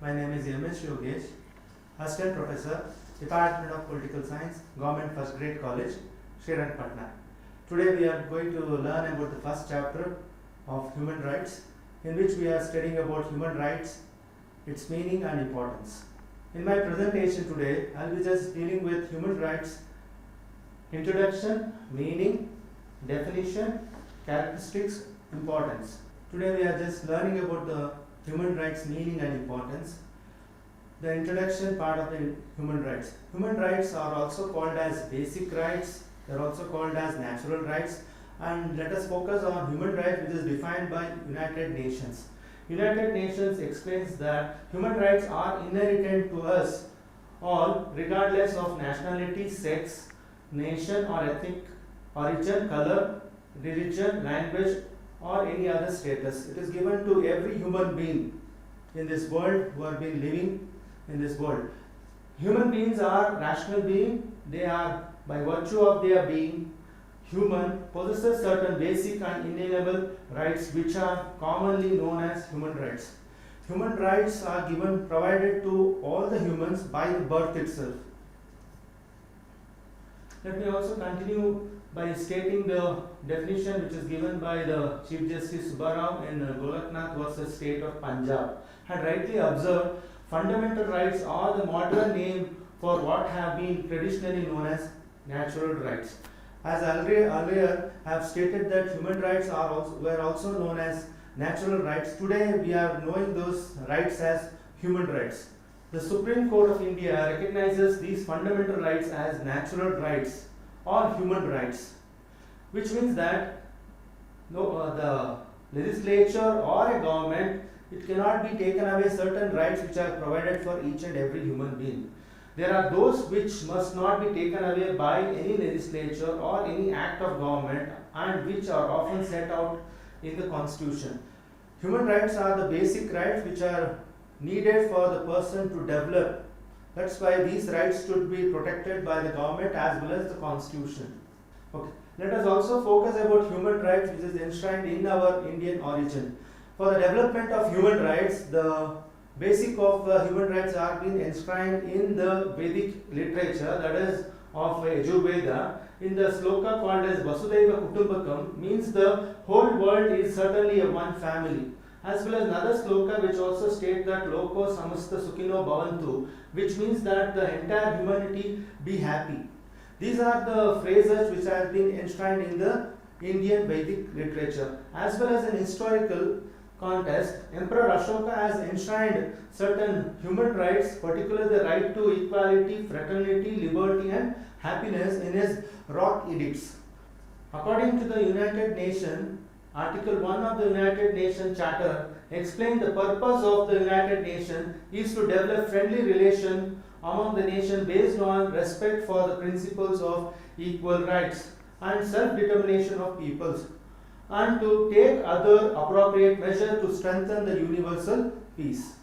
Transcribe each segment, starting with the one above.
My name is M.S. Yogesh, Assistant Professor, Department of Political Science, Government First Grade College, Srirangpatna. Today we are going to learn about the first chapter of human rights, in which we are studying about human rights, its meaning and importance. In my presentation today, I will be just dealing with human rights introduction, meaning, definition, characteristics, importance. Today we are just learning about the human rights meaning and importance. The introduction part of the human rights. Human rights are also called as basic rights, they are also called as natural rights, and let us focus on human rights, which is defined by United Nations. United Nations explains that human rights are inherent to us all regardless of nationality, sex, nation or ethnic origin, color, religion, language or any other status. It is given to every human being in this world who have been living in this world. Human beings are rational beings. They are, by virtue of their being human, possesses certain basic and inalienable rights which are commonly known as human rights. Human rights are provided to all the humans by birth itself. Let me also continue by stating the definition which is given by the Chief Justice Subbarao in Golaknath versus State of Punjab. Had rightly observed, fundamental rights are the modern name for what have been traditionally known as natural rights. As earlier I have stated that human rights were also known as natural rights. Today we are knowing those rights as human rights. The Supreme Court of India recognizes these fundamental rights as natural rights or human rights, which means that the legislature or a government, it cannot be taken away certain rights which are provided for each and every human being. There are those which must not be taken away by any legislature or any act of government, and which are often set out in the Constitution. Human rights are the basic rights which are needed for the person to develop. That's why these rights should be protected by the government as well as the Constitution. Okay. Let us also focus about human rights which is enshrined in our Indian origin. For the development of human rights, the basic of human rights are being enshrined in the Vedic literature, that is of Yajurveda, in the sloka called as Vasudhaiva Kutumbakam, means the whole world is certainly a one family. As well as another sloka which also states that Loko Samasta Sukhino Bhavantu, which means that the entire humanity be happy. These are the phrases which have been enshrined in the Indian Vedic literature. As well as in historical context, Emperor Ashoka has enshrined certain human rights, particularly the right to equality, fraternity, liberty and happiness in his rock edicts. According to the United Nations, Article 1 of the United Nations Charter explains the purpose of the United Nations is to develop friendly relations among the nations based on respect for the principles of equal rights and self-determination of peoples, and to take other appropriate measures to strengthen the universal peace.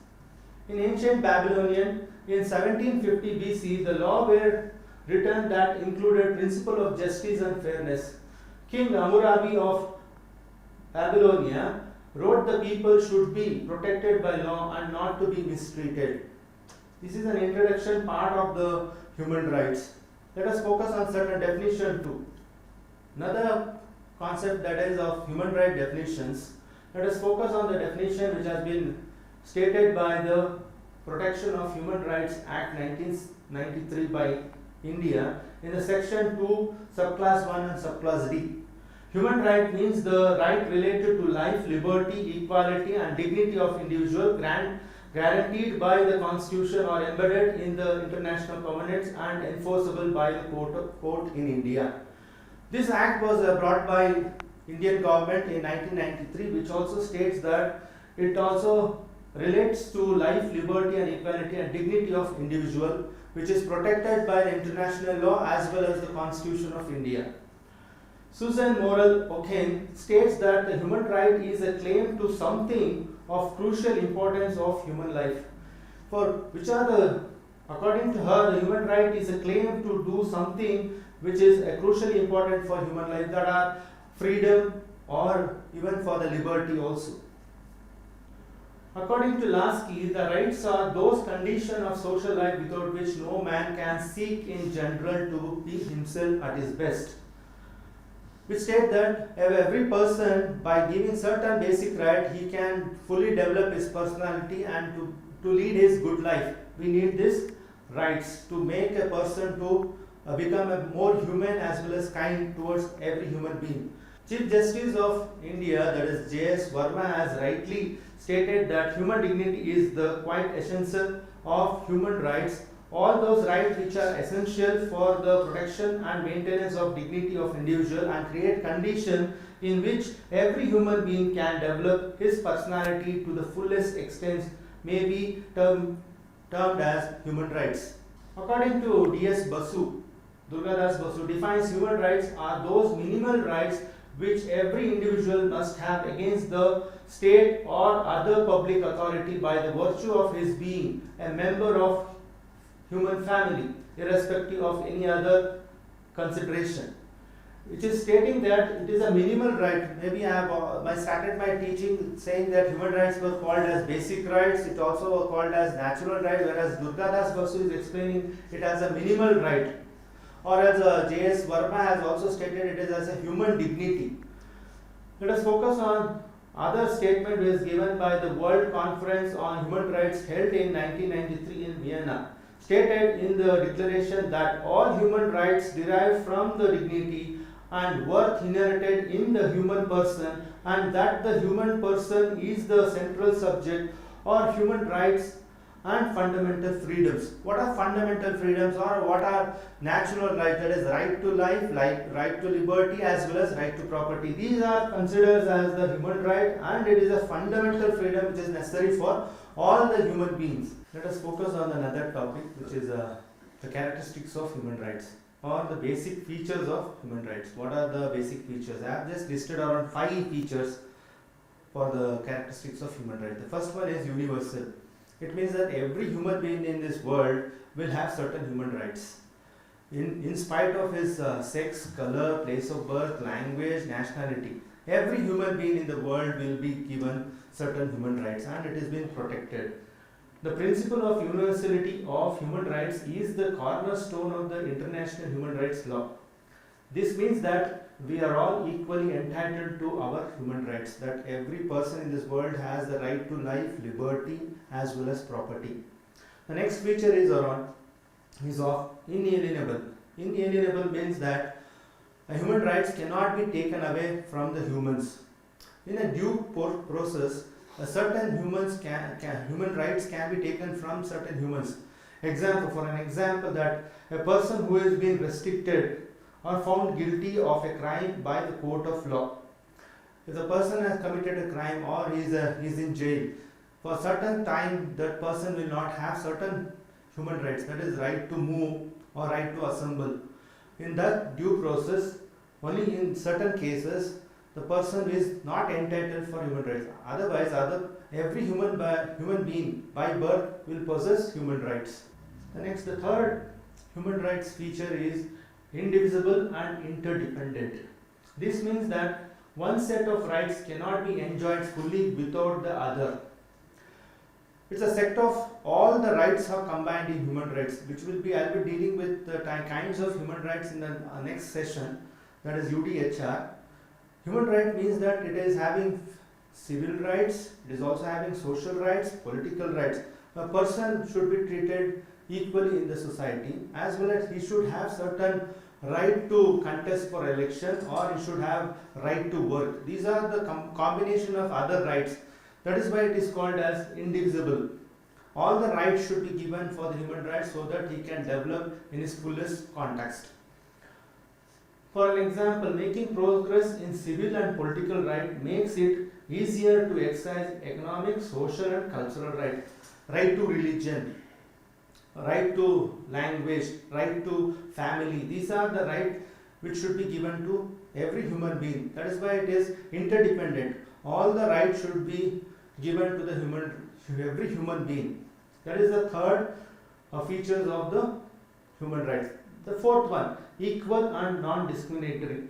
In ancient Babylonian, in 1750 BC, the law were written that included principle of justice and fairness. King Hammurabi of Babylonia wrote the people should be protected by law and not to be mistreated. This is an introduction part of the human rights. Let us focus on certain definition too. Another concept that is of human right definitions. Let us focus on the definition which has been stated by the Protection of Human Rights Act 1993 by India in the section 2, subclass 1 and subclass D. Human right means the right related to life, liberty, equality and dignity of individual guaranteed by the Constitution or embedded in the international covenants and enforceable by the court in India. This act was brought by Indian government in 1993, which also states that it also relates to life, liberty and equality and dignity of individual, which is protected by the international law as well as the Constitution of India. Susan Morel O'Kane states that the human right is a claim to something of crucial importance of human life. According to her, the human right is a claim to do something which is crucially important for human life, that are freedom or even for the liberty also. According to Lasky, the rights are those conditions of social life without which no man can seek in general to be himself at his best. We state that every person, by giving certain basic right, he can fully develop his personality and to lead his good life. We need these rights to make a person to become a more human as well as kind towards every human being. Chief Justice of India, that is J.S. Verma, has rightly stated that human dignity is the quite essential of human rights. All those rights which are essential for the protection and maintenance of dignity of individual and create condition in which every human being can develop his personality to the fullest extent may be termed as human rights. According to D.S. Basu, Durgadas Basu defines human rights are those minimal rights which every individual must have against the state or other public authority by the virtue of his being a member of human family, irrespective of any other consideration. Which is stating that it is a minimal right. Maybe I started my teaching saying that human rights were called as basic rights. It also was called as natural right, whereas Durgadas Basu is explaining it as a minimal right. Or as J.S. Verma has also stated, it is as a human dignity. Let us focus on other statement which is given by the World Conference on Human Rights held in 1993 in Vienna. Stated in the declaration that all human rights derive from the dignity and worth inherited in the human person, and that the human person is the central subject or human rights and fundamental freedoms. What are fundamental freedoms, or what are natural rights? That is right to life, right to liberty as well as right to property. These are considered as the human right, and it is a fundamental freedom which is necessary for all the human beings. Let us focus on another topic, which is the characteristics of human rights, or the basic features of human rights. What are the basic features? I have just listed around 5 features for the characteristics of human rights. The first one is universal. It means that every human being in this world will have certain human rights. In spite of his sex, color, place of birth, language, nationality, every human being in the world will be given certain human rights, and it is being protected. The principle of universality of human rights is the cornerstone of the international human rights law. This means that we are all equally entitled to our human rights, that every person in this world has the right to life, liberty as well as property. The next feature is of inalienable. Inalienable means that human rights cannot be taken away from the humans. In a due process, certain human rights can be taken from certain humans. For an example, that a person who has been restricted or found guilty of a crime by the court of law. If the person has committed a crime or is in jail, for a certain time that person will not have certain human rights, that is right to move or right to assemble. In that due process, only in certain cases the person is not entitled for human rights. Otherwise, every human being by birth will possess human rights. The third human rights feature is indivisible and interdependent. This means that one set of rights cannot be enjoyed fully without the other. It's a set of all the rights are combined in human rights, which I'll be dealing with the kinds of human rights in the next session, that is UDHR. Human right means that it is having civil rights, it is also having social rights, political rights. A person should be treated equally in the society, as well as he should have certain right to contest for election, or he should have right to work. These are the combination of other rights. That is why it is called as indivisible. All the rights should be given for the human rights so that he can develop in his fullest context. For an example, making progress in civil and political right makes it easier to exercise economic, social and cultural rights. Right to religion, right to language, right to family. These are the rights which should be given to every human being. That is why it is interdependent. All the rights should be given to every human being. That is the third features of the human rights. The fourth one, equal and non-discriminatory.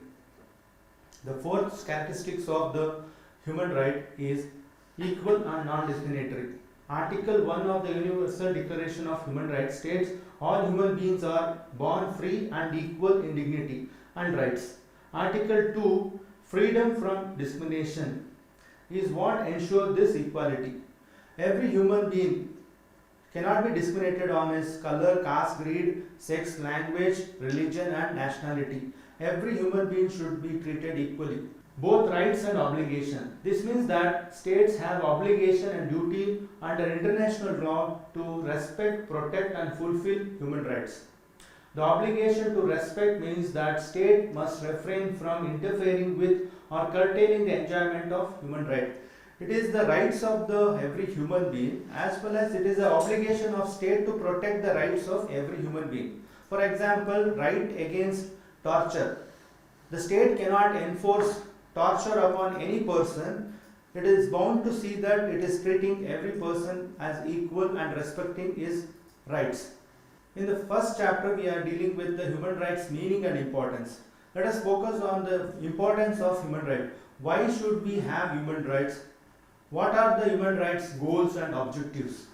The fourth characteristics of the human right is equal and non-discriminatory. Article 1 of the Universal Declaration of Human Rights states all human beings are born free and equal in dignity and rights. Article 2, freedom from discrimination, is what ensures this equality. Every human being cannot be discriminated on his color, caste, creed, sex, language, religion and nationality. Every human being should be treated equally. Both rights and obligation. This means that states have obligation and duty under international law to respect, protect and fulfill human rights. The obligation to respect means that state must refrain from interfering with or curtailing the enjoyment of human rights. It is the rights of the every human being as well as it is the obligation of state to protect the rights of every human being. For example, right against torture. The state cannot enforce torture upon any person. It is bound to see that it is treating every person as equal and respecting his rights. In the first chapter, we are dealing with the human rights meaning and importance. Let us focus on the importance of human rights. Why should we have human rights? What are the human rights goals and objectives?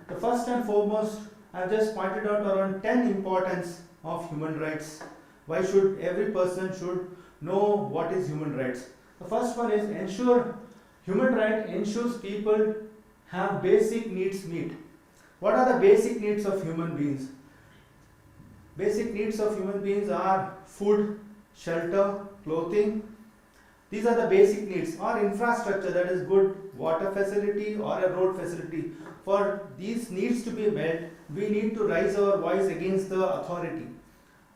The first and foremost, I have just pointed out around 10 importance of human rights. Why should every person should know what is human rights? The first one is ensure human right ensures people have basic needs met. What are the basic needs of human beings? Basic needs of human beings are food, shelter, clothing. These are the basic needs, or infrastructure, that is good water facility or a road facility. For these needs to be met, we need to raise our voice against the authority,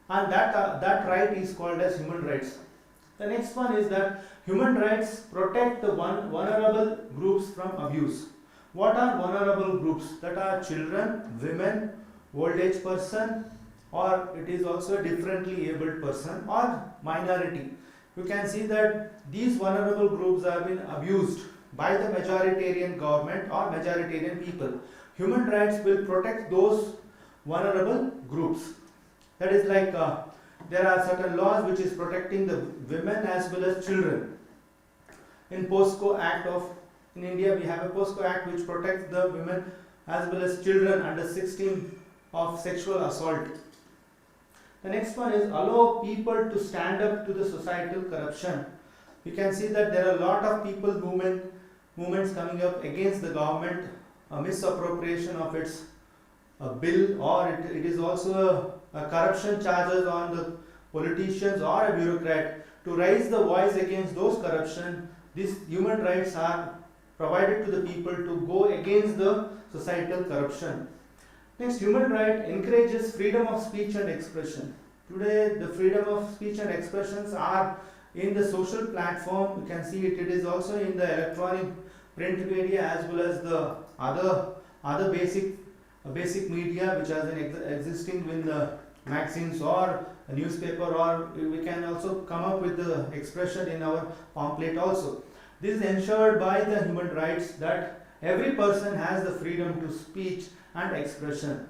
and that right is called as human rights. The next one is that human rights protect the vulnerable groups from abuse. What are vulnerable groups? That are children, women, old age person, or it is also a differently abled person or minority. You can see that these vulnerable groups have been abused by the majoritarian government or majoritarian people. Human rights will protect those vulnerable groups. That is like there are certain laws which is protecting the women as well as children. In POSCO Act in India, we have a POSCO Act which protects the women as well as children under 16 of sexual assault. The next one is allow people to stand up to the societal corruption. You can see that there are a lot of people movements coming up against the government, a misappropriation of its bill, or it is also a corruption charges on the politicians or a bureaucrat. To raise the voice against those corruption, these human rights are provided to the people to go against the societal corruption. Next, human right encourages freedom of speech and expression. Today, the freedom of speech and expressions are in the social platform. You can see it is also in the electronic print media as well as the other basic media which has been existing in the magazines or a newspaper, or we can also come up with the expression in our pamphlet also. This is ensured by the human rights that every person has the freedom to speech and expression.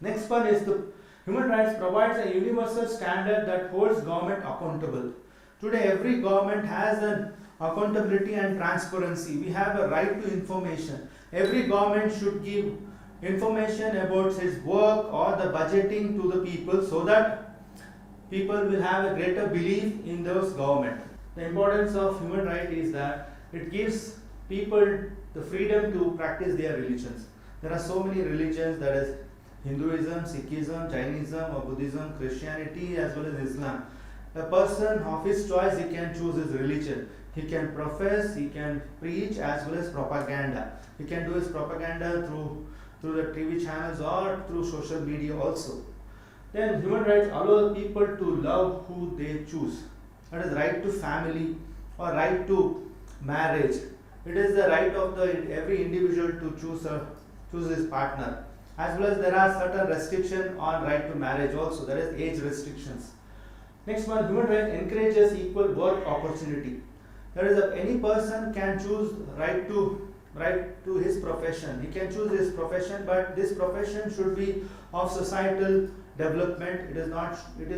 Next one is the human rights provides a universal standard that holds government accountable. Today every government has an accountability and transparency. We have a right to information. Every government should give information about its work or the budgeting to the people so that people will have a greater belief in those government. The importance of human right is that it gives people the freedom to practice their religions. There are so many religions, that is Hinduism, Sikhism, Jainism, or Buddhism, Christianity as well as Islam. A person of his choice, he can choose his religion. He can profess, he can preach as well as propaganda. He can do his propaganda through the TV channels or through social media also. Then human rights allow people to love who they choose. That is right to family or right to marriage. It is the right of every individual to choose his partner. As well as there are certain restrictions on right to marriage also. There is age restrictions. Next one, human rights encourages equal work opportunity. That is, any person can choose right to his profession. He can choose his profession, but this profession should be of societal development. It is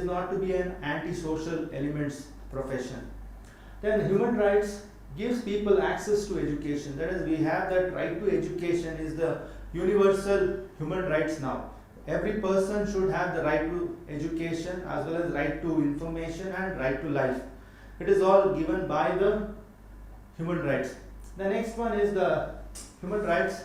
not to be an anti-social elements profession. Then human rights gives people access to education. That is, we have that right to education is the universal human rights now. Every person should have the right to education as well as right to information and right to life. It is all given by the human rights. The next one is the human rights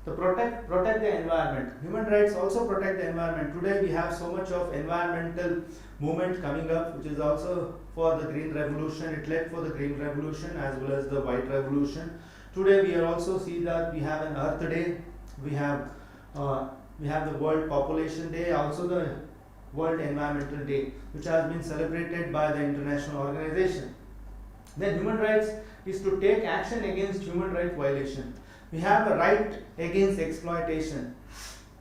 to protect the environment. Human rights also protect the environment. Today we have so much of environmental movement coming up, which is also for the green revolution. It led for the green revolution as well as the white revolution. Today we are also see that we have an Earth Day. We have the World Population Day, also the World Environmental Day, which has been celebrated by the international organization. Then human rights is to take action against human rights violation. We have a right against exploitation.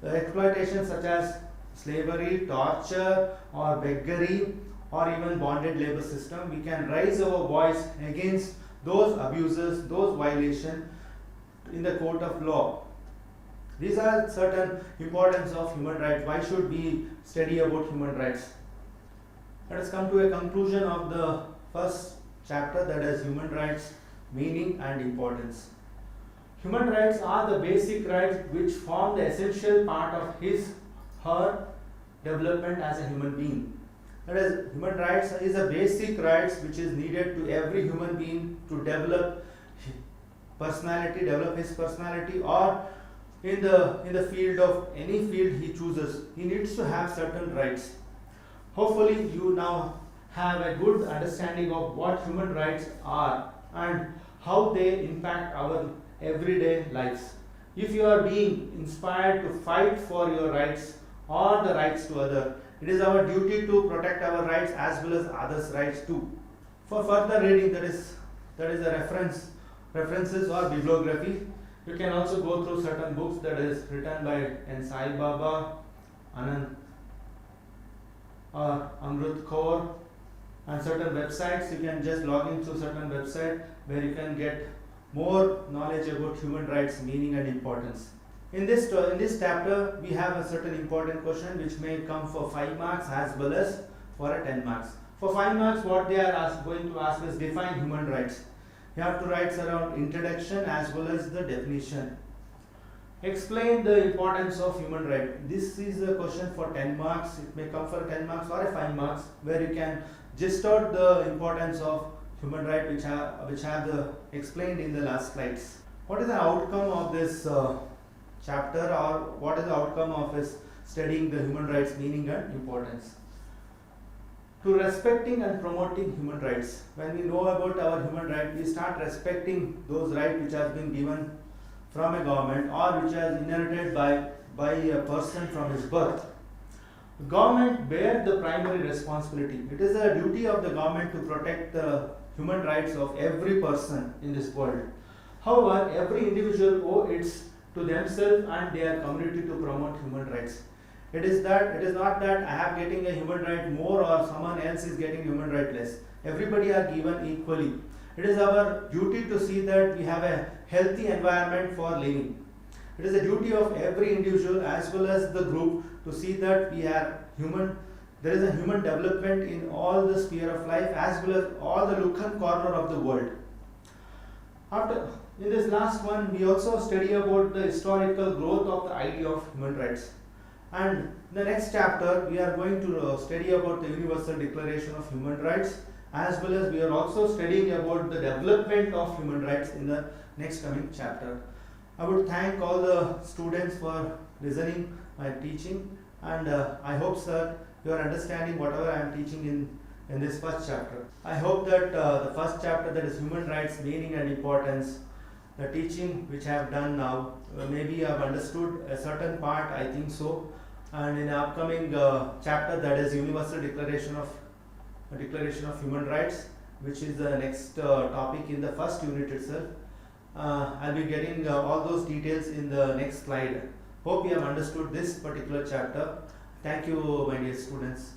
The exploitation such as slavery, torture or beggary or even bonded labor system. We can raise our voice against those abuses, those violations in the court of law. These are certain importance of human rights. Why should we study about human rights? Let us come to a conclusion of the first chapter, that is human rights, meaning and importance. Human rights are the basic rights which form the essential part of her development as a human being. That is, human rights is a basic rights which is needed to every human being to develop his personality, or in the field of any field he chooses, he needs to have certain rights. Hopefully you now have a good understanding of what human rights are and how they impact our everyday lives. If you are being inspired to fight for your rights or the rights to others, it is our duty to protect our rights as well as others' rights too. For further reading, that is the references or bibliography. You can also go through certain books that is written by N. Sai Baba, Anand or Amrit Kaur, and certain websites. You can just log into certain website where you can get more knowledge about human rights, meaning and importance. In this chapter, we have a certain important question which may come for 5 marks as well as for a 10 marks. For 5 marks, what they are going to ask is define human rights. You have to write around introduction as well as the definition. Explain the importance of human rights. This is a question for 10 marks. It may come for 10 marks or a 5 marks, where you can gist out the importance of human rights which have explained in the last slides. What is the outcome of this chapter, or what is the outcome of his studying the human rights, meaning and importance? To respecting and promoting human rights. When we know about our human rights, we start respecting those rights which have been given from a government or which are inherited by a person from his birth. The government bears the primary responsibility. It is a duty of the government to protect the human rights of every person in this world. However, every individual owes it to themselves and their community to promote human rights. It is not that I am getting a human right more or someone else is getting human right less. Everybody are given equally. It is our duty to see that we have a healthy environment for living. It is a duty of every individual as well as the group to see that we are human. There is a human development in all the sphere of life as well as all the nook and corner of the world. In this last one, we also study about the historical growth of the idea of human rights. And in the next chapter, we are going to study about the Universal Declaration of Human Rights, as well as we are also studying about the development of human rights in the next coming chapter. I would thank all the students for listening my teaching, and I hope, sir, you are understanding whatever I am teaching in this first chapter. I hope that the first chapter, that is human rights, meaning and importance, the teaching which I have done now, maybe I have understood a certain part, I think so. And in the upcoming chapter, that is Universal Declaration of Human Rights, which is the next topic in the first unit itself. I'll be getting all those details in the next slide. Hope you have understood this particular chapter. Thank you, my dear students.